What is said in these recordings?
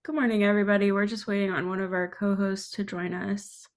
Good morning, everybody. We're just waiting on one of our co-hosts to join us.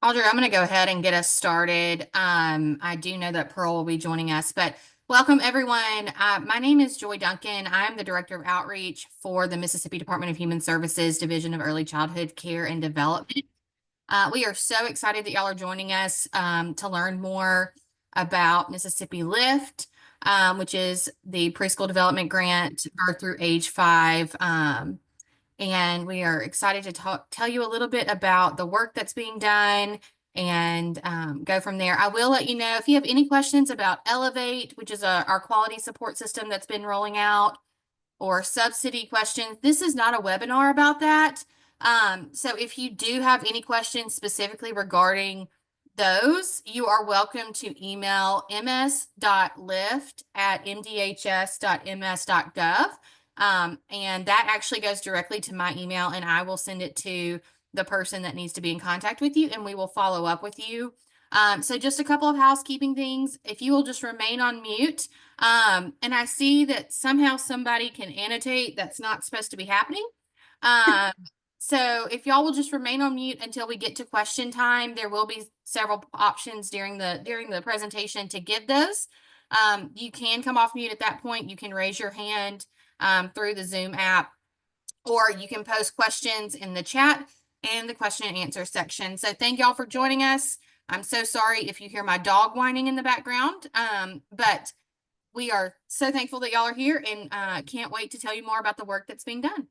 Audrey, I'm going to go ahead and get us started. I do know that Pearl will be joining us, but welcome everyone. My name is Joy Duncan. I'm the Director of Outreach for the Mississippi Department of Human Services Division of Early Childhood Care and Development. We are so excited that y'all are joining us to learn more about Mississippi Lift, which is the preschool development grant birth through age 5. And we are excited to tell you a little bit about the work that's being done and go from there. I will let you know if you have any questions about Elevate, which is our quality support system that's been rolling out, or subsidy questions. This is not a webinar about that. So if you do have any questions specifically regarding those, you are welcome to email ms.lift@mdhs.ms.gov. And that actually goes directly to my email, and I will send it to the person that needs to be in contact with you, and we will follow up with you. So just a couple of housekeeping things. If you will just remain on mute, and I see that somehow somebody can annotate that's not supposed to be happening. So if y'all will just remain on mute until we get to question time, there will be several options during the presentation to give those. You can come off mute at that point. You can raise your hand through the Zoom app, or you can post questions in the chat and the question and answer section. So thank y'all for joining us. I'm so sorry if you hear my dog whining in the background, but we are so thankful that y'all are here and can't wait to tell you more about the work that's being done.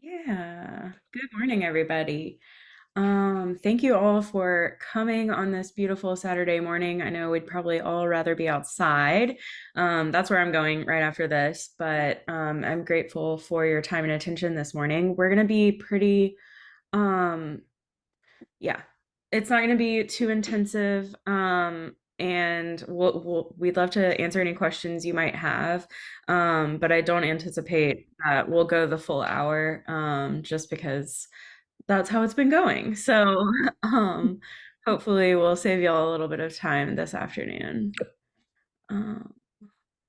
Yeah. Good morning, everybody. Thank you all for coming on this beautiful Saturday morning. I know we'd probably all rather be outside. That's where I'm going right after this, but I'm grateful for your time and attention this morning. We're gonna be pretty, um, yeah, it's not going to be too intensive. And we'd love to answer any questions you might have. But I don't anticipate that we'll go the full hour, just because that's how it's been going. So, um, hopefully we'll save y'all a little bit of time this afternoon. Um,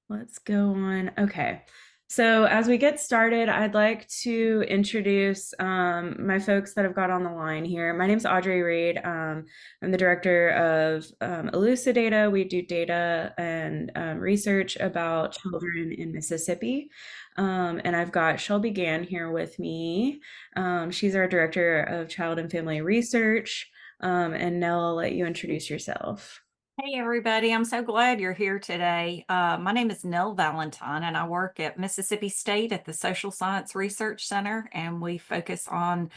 Let's go on. Okay. So as we get started, I'd like to introduce my folks that have got on the line here. My name's Audrey Reed. I'm the director of Elucidata. We do data and research about children in Mississippi. And I've got Shelby Gann here with me. She's our director of child and family research. And Nell, I'll let you introduce yourself. Hey, everybody. I'm so glad you're here today. My name is Nell Valentine, and I work at Mississippi State at the Social Science Research Center, and we focus on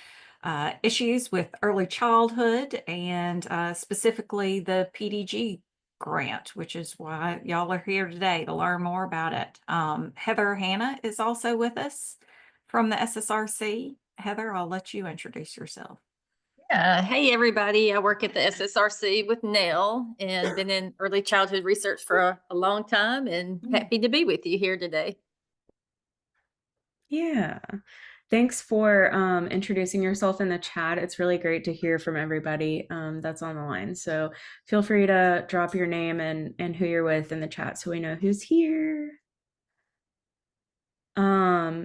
issues with early childhood and specifically the PDG grant, which is why y'all are here today to learn more about it. Heather Hanna is also with us from the SSRC. Heather, I'll let you introduce yourself. Hey everybody, I work at the SSRC with Nell and been in early childhood research for a long time and happy to be with you here today. Yeah. Thanks for introducing yourself in the chat. It's really great to hear from everybody that's on the line. So feel free to drop your name and who you're with in the chat so we know who's here.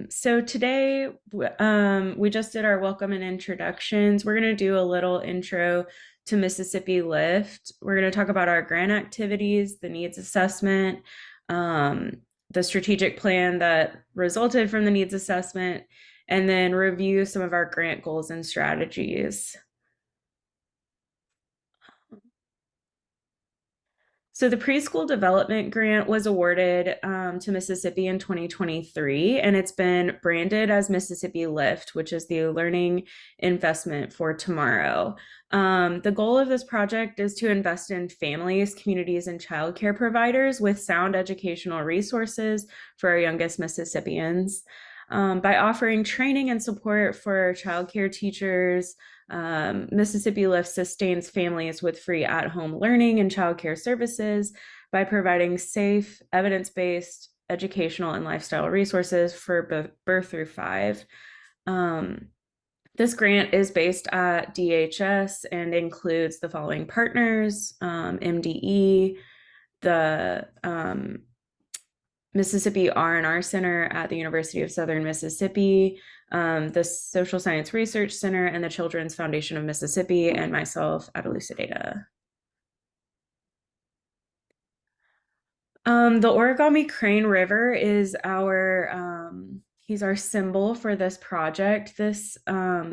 So today we just did our welcome and introductions. We're going to do a little intro to Mississippi Lift. We're going to talk about our grant activities, the needs assessment, the strategic plan that resulted from the needs assessment, and then review some of our grant goals and strategies. So the preschool development grant was awarded to Mississippi in 2023, and it's been branded as Mississippi Lift, which is the learning investment for tomorrow. The goal of this project is to invest in families, communities, and childcare providers with sound educational resources for our youngest Mississippians. By offering training and support for childcare teachers, Mississippi Lift sustains families with free at-home learning and childcare services by providing safe, evidence-based educational and lifestyle resources for birth through 5. This grant is based at DHS and includes the following partners: MDE, the Mississippi R&R Center at the University of Southern Mississippi, the Social Science Research Center, and the Children's Foundation of Mississippi, and myself at Elucidata. The Origami Crane River is he's our symbol for this project. This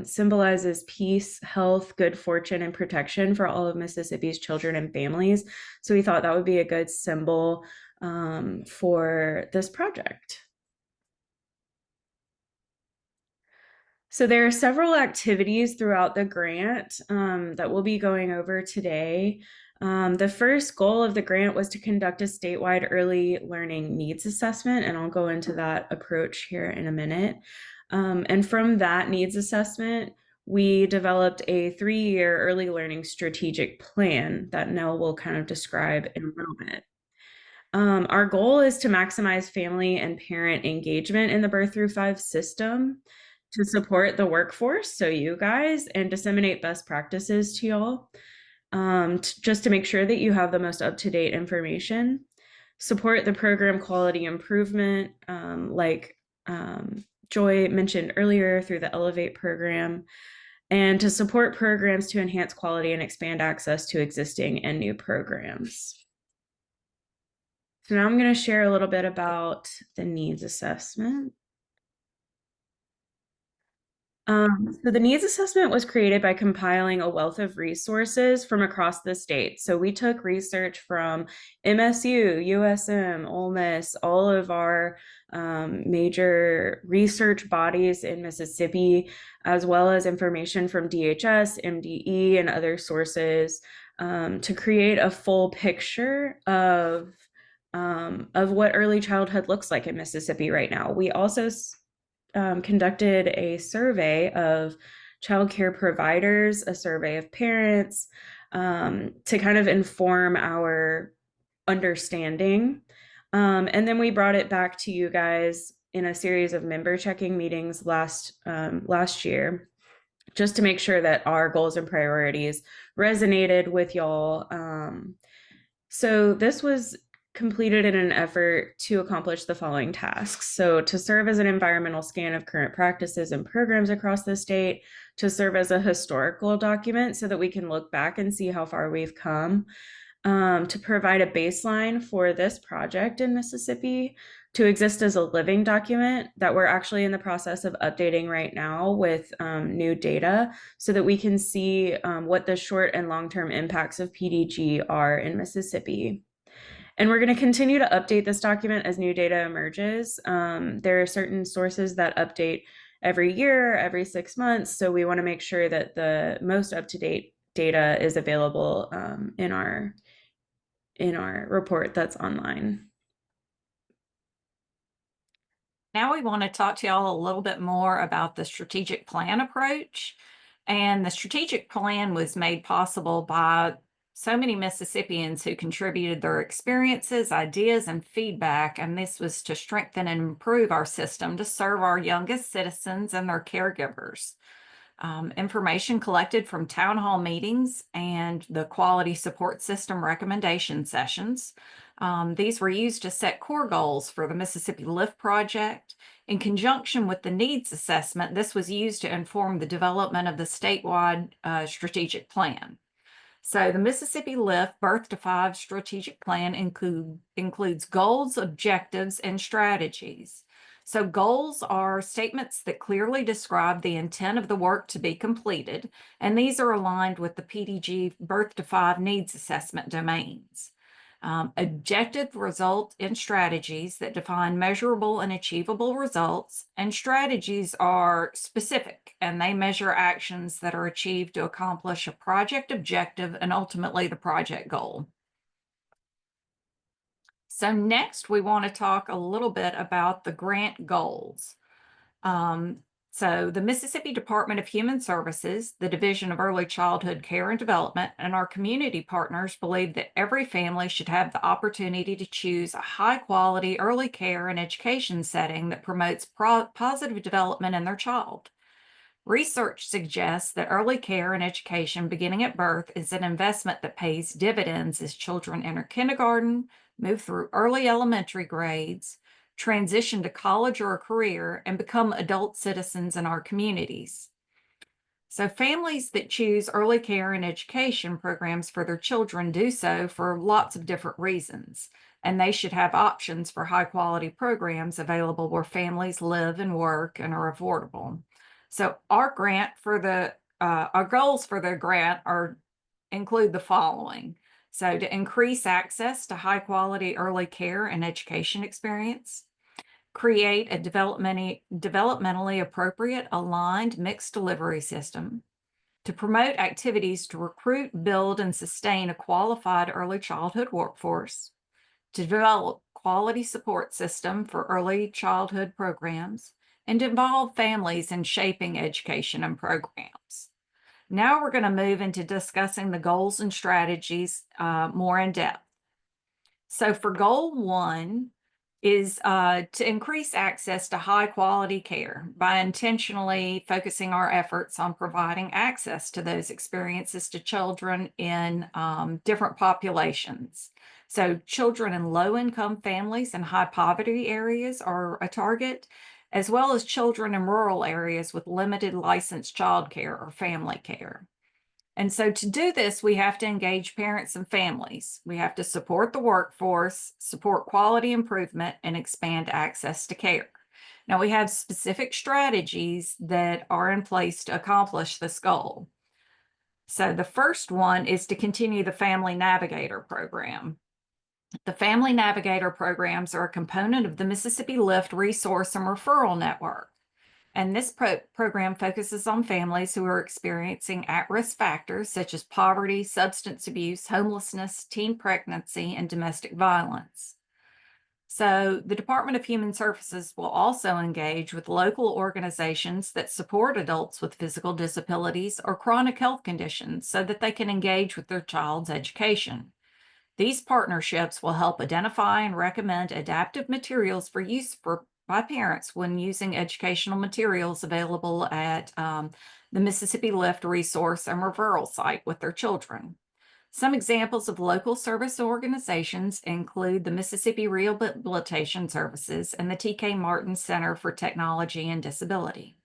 symbolizes peace, health, good fortune, and protection for all of Mississippi's children and families. So we thought that would be a good symbol for this project. So there are several activities throughout the grant that we'll be going over today. The first goal of the grant was to conduct a statewide early learning needs assessment, and I'll go into that approach here in a minute. And from that needs assessment, we developed a 3-year early learning strategic plan that Nell will kind of describe in a little bit. Our goal is to maximize family and parent engagement in the birth through 5 system, to support the workforce, so you guys, and disseminate best practices to y'all, just to make sure that you have the most up-to-date information, support the program quality improvement, like Joy mentioned earlier through the Elevate program, and to support programs to enhance quality and expand access to existing and new programs. So now I'm going to share a little bit about the needs assessment. So the needs assessment was created by compiling a wealth of resources from across the state. So we took research from MSU, USM, Ole Miss, all of our major research bodies in Mississippi, as well as information from DHS, MDE, and other sources to create a full picture of what early childhood looks like in Mississippi right now. We also conducted a survey of childcare providers, a survey of parents, to kind of inform our understanding. And then we brought it back to you guys in a series of member checking meetings last year, just to make sure that our goals and priorities resonated with y'all. So this was completed in an effort to accomplish the following tasks. So to serve as an environmental scan of current practices and programs across the state, to serve as a historical document so that we can look back and see how far we've come, to provide a baseline for this project in Mississippi, to exist as a living document that we're actually in the process of updating right now with new data so that we can see what the short and long-term impacts of PDG are in Mississippi. And we're going to continue to update this document as new data emerges. There are certain sources that update every year, every 6 months. So we want to make sure that the most up-to-date data is available in our report that's online. Now we want to talk to y'all a little bit more about the strategic plan approach. And the strategic plan was made possible by so many Mississippians who contributed their experiences, ideas, and feedback. And this was to strengthen and improve our system to serve our youngest citizens and their caregivers. Information collected from town hall meetings and the quality support system recommendation sessions. These were used to set core goals for the Mississippi LIFT project. In conjunction with the needs assessment, this was used to inform the development of the statewide strategic plan. So the Mississippi LIFT Birth to Five strategic plan includes goals, objectives, and strategies. So goals are statements that clearly describe the intent of the work to be completed, and these are aligned with the PDG Birth to Five needs assessment domains. Objective result in strategies that define measurable and achievable results, and strategies are specific and they measure actions that are achieved to accomplish a project objective and ultimately the project goal. So next, we want to talk a little bit about the grant goals. So the Mississippi Department of Human Services, the Division of Early Childhood Care and Development, and our community partners believe that every family should have the opportunity to choose a high-quality early care and education setting that promotes positive development in their child. Research suggests that early care and education beginning at birth is an investment that pays dividends as children enter kindergarten, move through early elementary grades, transition to college or a career, and become adult citizens in our communities. So families that choose early care and education programs for their children do so for lots of different reasons, and they should have options for high quality programs available where families live and work and are affordable. So our goals for the grant include the following. So to increase access to high quality early care and education experience, create a developmentally appropriate aligned mixed delivery system, to promote activities to recruit, build, and sustain a qualified early childhood workforce, to develop quality support system for early childhood programs, and involve families in shaping education and programs. Now we're going to move into discussing the goals and strategies more in depth. So for goal 1 is to increase access to high quality care by intentionally focusing our efforts on providing access to those experiences to children in different populations. So children in low income families and high poverty areas are a target, as well as children in rural areas with limited licensed childcare or family care. And so to do this, we have to engage parents and families. We have to support the workforce, support quality improvement, and expand access to care. Now, we have specific strategies that are in place to accomplish this goal. So the first one is to continue the Family Navigator program. The Family Navigator programs are a component of the Mississippi LIFT Resource and Referral Network. And this program focuses on families who are experiencing at-risk factors such as poverty, substance abuse, homelessness, teen pregnancy, and domestic violence. So the Department of Human Services will also engage with local organizations that support adults with physical disabilities or chronic health conditions so that they can engage with their child's education. These partnerships will help identify and recommend adaptive materials for use by parents when using educational materials available at the Mississippi LIFT Resource and Referral site with their children. Some examples of local service organizations include the Mississippi Rehabilitation Services and the T.K. Martin Center for Technology and Disability.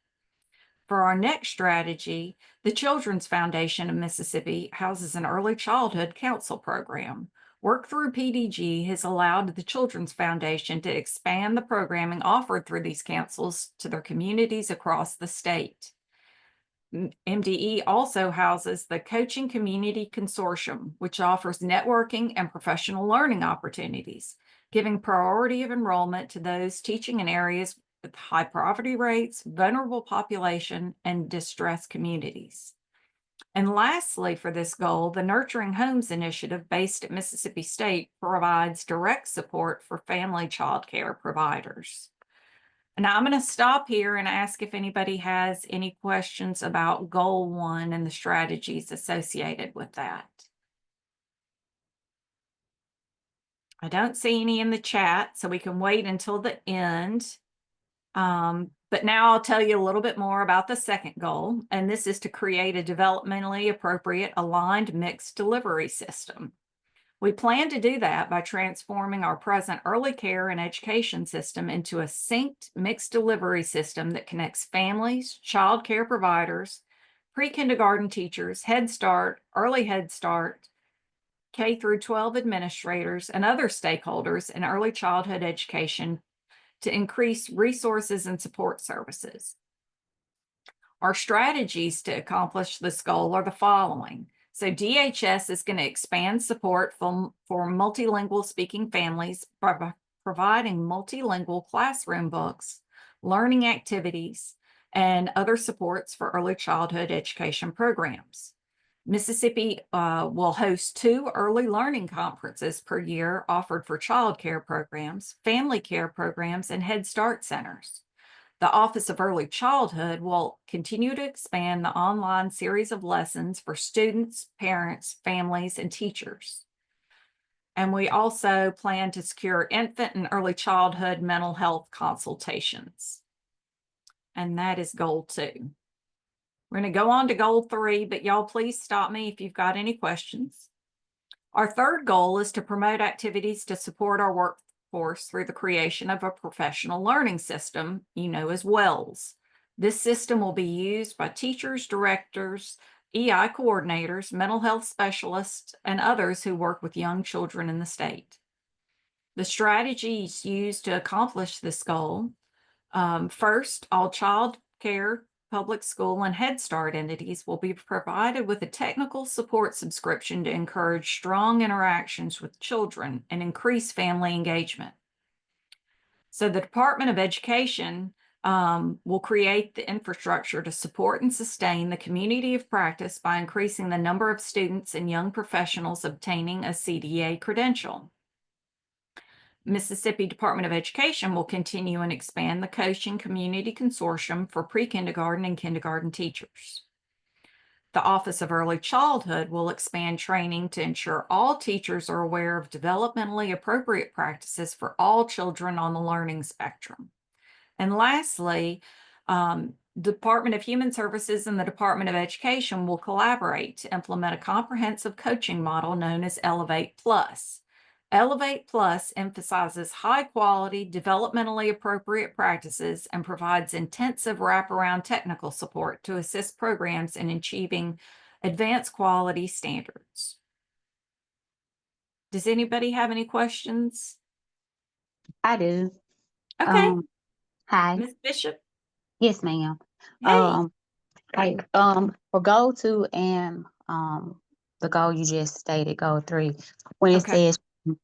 For our next strategy, the Children's Foundation of Mississippi houses an early childhood counsel program. Work through PDG has allowed the Children's Foundation to expand the programming offered through these councils to their communities across the state. MDE also houses the Coaching Community Consortium, which offers networking and professional learning opportunities, giving priority of enrollment to those teaching in areas with high poverty rates, vulnerable population, and distressed communities. And lastly, for this goal, the Nurturing Homes Initiative based at Mississippi State provides direct support for family child care providers. Now I'm going to stop here and ask if anybody has any questions about goal 1 and the strategies associated with that. I don't see any in the chat, so we can wait until the end. But now I'll tell you a little bit more about the second goal, and this is to create a developmentally appropriate aligned mixed delivery system. We plan to do that by transforming our present early care and education system into a synced mixed delivery system that connects families, child care providers, pre-kindergarten teachers, Head Start, early Head Start, K through 12 administrators, and other stakeholders in early childhood education to increase resources and support services. Our strategies to accomplish this goal are the following. So DHS is going to expand support for multilingual speaking families by providing multilingual classroom books, learning activities, and other supports for early childhood education programs. Mississippi will host 2 early learning conferences per year offered for child care programs, family care programs, and Head Start centers. The Office of Early Childhood will continue to expand the online series of lessons for students, parents, families, and teachers. And we also plan to secure infant and early childhood mental health consultations. And that is goal 2. We're going to go on to goal 3, but y'all please stop me if you've got any questions. Our third goal is to promote activities to support our workforce through the creation of a professional learning system, as WELS. This system will be used by teachers, directors, EI coordinators, mental health specialists, and others who work with young children in the state. The strategies used to accomplish this goal: first, all child care, public school, and Head Start entities will be provided with a technical support subscription to encourage strong interactions with children and increase family engagement. So the Department of Education will create the infrastructure to support and sustain the community of practice by increasing the number of students and young professionals obtaining a CDA credential. Mississippi Department of Education will continue and expand the Coaching Community Consortium for pre-kindergarten and kindergarten teachers. The Office of Early Childhood will expand training to ensure all teachers are aware of developmentally appropriate practices for all children on the learning spectrum. And lastly, Department of Human Services and the Department of Education will collaborate to implement a comprehensive coaching model known as Elevate Plus. Elevate Plus emphasizes high-quality, developmentally appropriate practices and provides intensive wraparound technical support to assist programs in achieving advanced quality standards. Does anybody have any questions? I do. Okay, Hi. Ms. Bishop. Yes, ma'am. Hey. For goal 2 and the goal you just stated, goal 3, when it Okay. says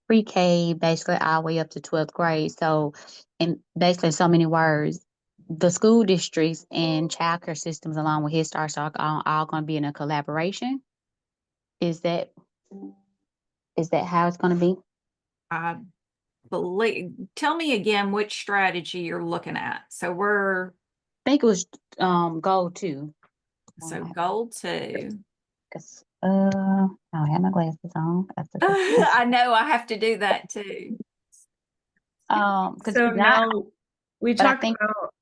pre-K, basically all the way up to 12th grade. So, in basically in so many words, the school districts and childcare systems, along with Head Start, are all going to be in a collaboration. Is that how it's going to be? I believe. Tell me again which strategy you're looking at. So I think it was goal 2. goal 2. I don't have my glasses on. I know I have to do that too. Because So now we but I talked think- about,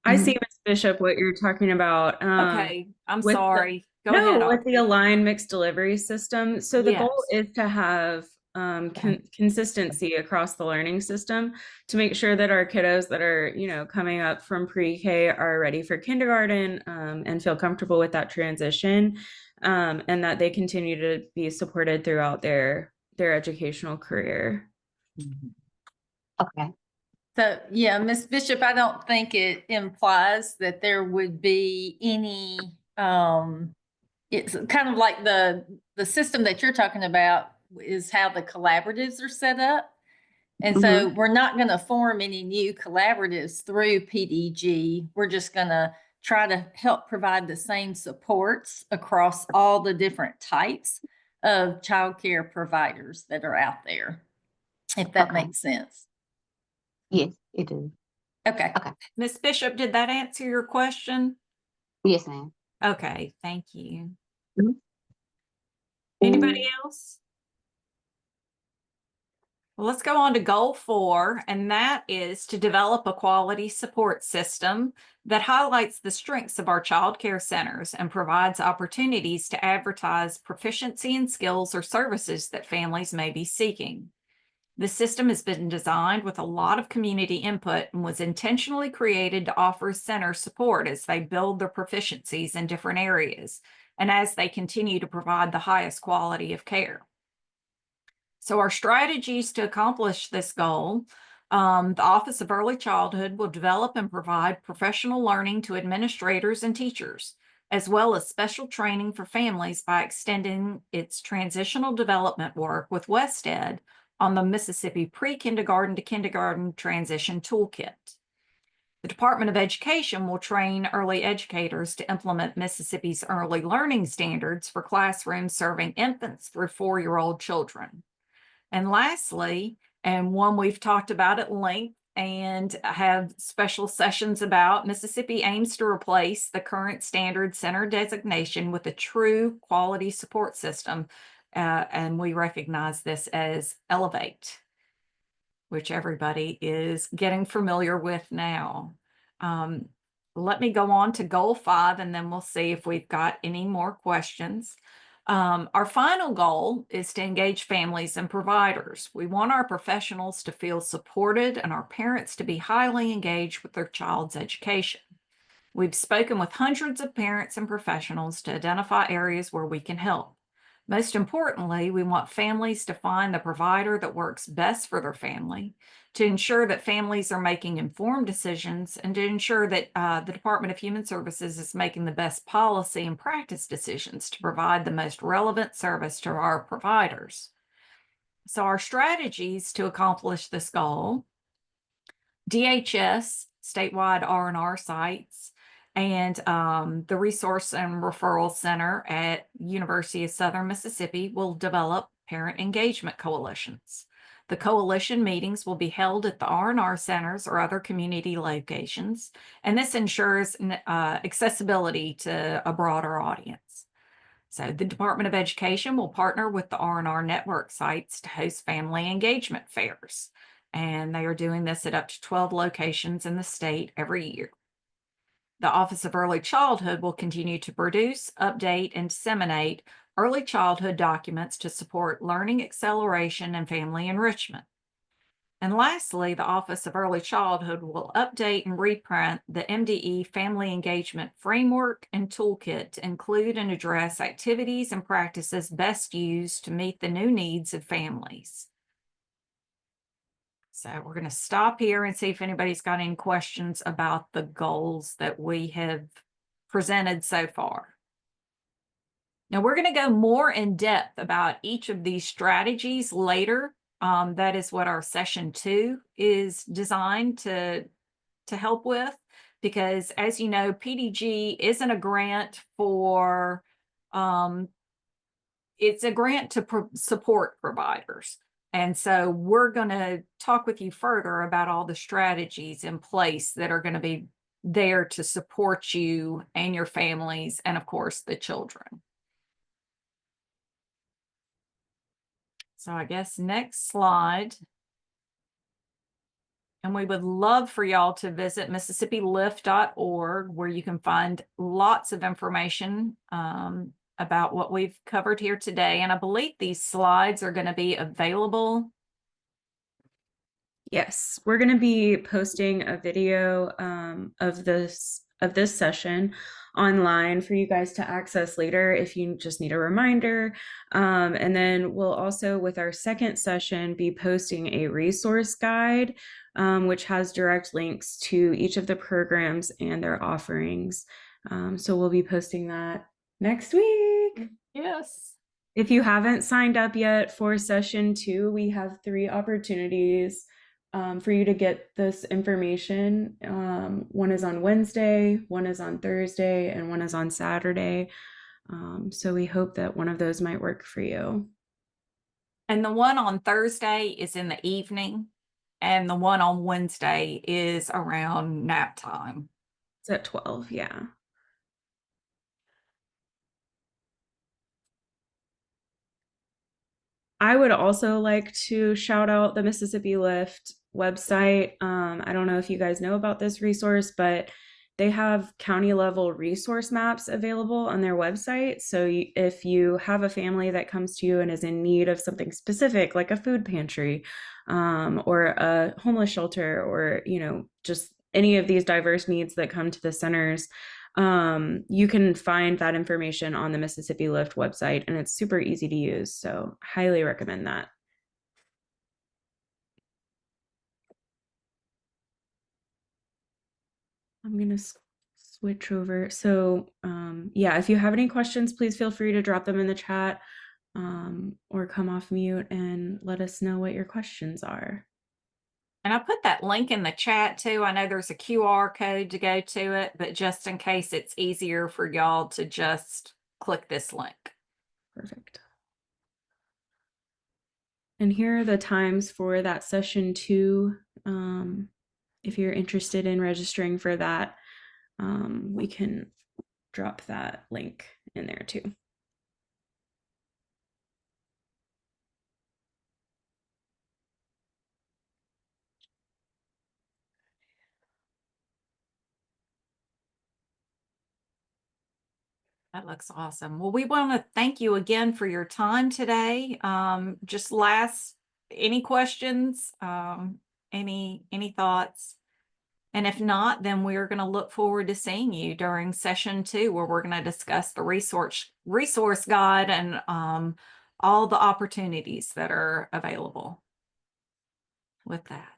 I see, Ms. Bishop, what you're talking about. Okay, I'm with the- sorry. Go ahead. with the aligned mixed delivery system. So the goal Yes. is to have consistency across the learning system to make sure that our kiddos that are, coming up from pre-K are ready for kindergarten and feel comfortable with that transition, and that they continue to be supported throughout their educational career. Okay. So, yeah, Ms. Bishop, I don't think it implies that there would be any, it's kind of like the system that you're talking about is how the collaboratives are set up. And so we're not going to form any new collaboratives through PDG. We're just going to try to help provide the same supports across all the different types of childcare providers that are out there, if that Okay. makes sense. Yes, it does. Okay. Ms. Bishop, did that answer your question? Yes, ma'am. Okay, thank you. Mhm. Anybody else? Well, let's go on to goal 4, and that is to develop a quality support system that highlights the strengths of our child care centers and provides opportunities to advertise proficiency in skills or services that families may be seeking. The system has been designed with a lot of community input and was intentionally created to offer center support as they build their proficiencies in different areas and as they continue to provide the highest quality of care. So our strategies to accomplish this goal, the Office of Early Childhood will develop and provide professional learning to administrators and teachers, as well as special training for families by extending its transitional development work with WestEd on the Mississippi Pre-Kindergarten to Kindergarten Transition Toolkit. The Department of Education will train early educators to implement Mississippi's early learning standards for classrooms serving infants through 4-year-old children. And lastly, and one we've talked about at length and have special sessions about, Mississippi aims to replace the current standard center designation with a true quality support system. And we recognize this as Elevate, which everybody is getting familiar with now. Let me go on to goal 5, and then we'll see if we've got any more questions. Our final goal is to engage families and providers. We want our professionals to feel supported and our parents to be highly engaged with their child's education. We've spoken with hundreds of parents and professionals to identify areas where we can help. Most importantly, we want families to find the provider that works best for their family, to ensure that families are making informed decisions, and to ensure that the Department of Human Services is making the best policy and practice decisions to provide the most relevant service to our providers. So our strategies to accomplish this goal: DHS, statewide R&R sites, and the Resource and Referral Center at University of Southern Mississippi will develop parent engagement coalitions. The coalition meetings will be held at the R&R centers or other community locations, and this ensures accessibility to a broader audience. So the Department of Education will partner with the R&R network sites to host family engagement fairs, and they are doing this at up to 12 locations in the state every year. The Office of Early Childhood will continue to produce, update, and disseminate early childhood documents to support learning acceleration and family enrichment. And lastly, the Office of Early Childhood will update and reprint the MDE Family Engagement Framework and Toolkit to include and address activities and practices best used to meet the new needs of families. So we're going to stop here and see if anybody's got any questions about the goals that we have presented so far. Now we're going to go more in depth about each of these strategies later. That is what our session 2 is designed to help with, because as you know, PDG isn't a grant for, it's a grant to support providers. And so we're going to talk with you further about all the strategies in place that are going to be there to support you and your families, and of course, the children. So I guess next slide. And we would love for y'all to visit MississippiLift.org, where you can find lots of information about what we've covered here today. And I believe these slides are going to be available. Yes, we're going to be posting a video of this session online for you guys to access later if you just need a reminder. And then we'll also, with our second session, be posting a resource guide, which has direct links to each of the programs and their offerings. So we'll be posting that next week. Yes. If you haven't signed up yet for session 2, we have 3 opportunities for you to get this information. One is on Wednesday, one is on Thursday, and one is on Saturday. So we hope that one of those might work for you. And the one on Thursday is in the evening. And the one on Wednesday is around nap time. It's at 12, yeah. I would also like to shout out the Mississippi Lift website. I don't know if you guys know about this resource, but they have county level resource maps available on their website. So if you have a family that comes to you and is in need of something specific, like a food pantry, or a homeless shelter, or, you know, just any of these diverse needs that come to the centers, you can find that information on the Mississippi Lift website, and it's super easy to use. So highly recommend that. I'm gonna switch over. So yeah, if you have any questions, please feel free to drop them in the chat, or come off mute and let us know what your questions are. And I put that link in the chat too. I know there's a QR code to go to it, but just in case it's easier for y'all to just click this link. Perfect. And here are the times for that session 2. If you're interested in registering for that, we can drop that link in there too. That looks awesome. Well, we want to thank you again for your time today. Just any questions, any thoughts? And if not, then we're going to look forward to seeing you during session 2, where we're going to discuss the resource guide and all the opportunities that are available with that.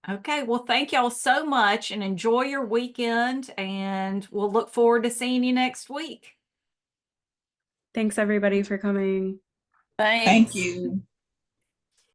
Okay, well, thank y'all so much and enjoy your weekend, and we'll look forward to seeing you next week. Thanks everybody for coming. Thanks. Thank you.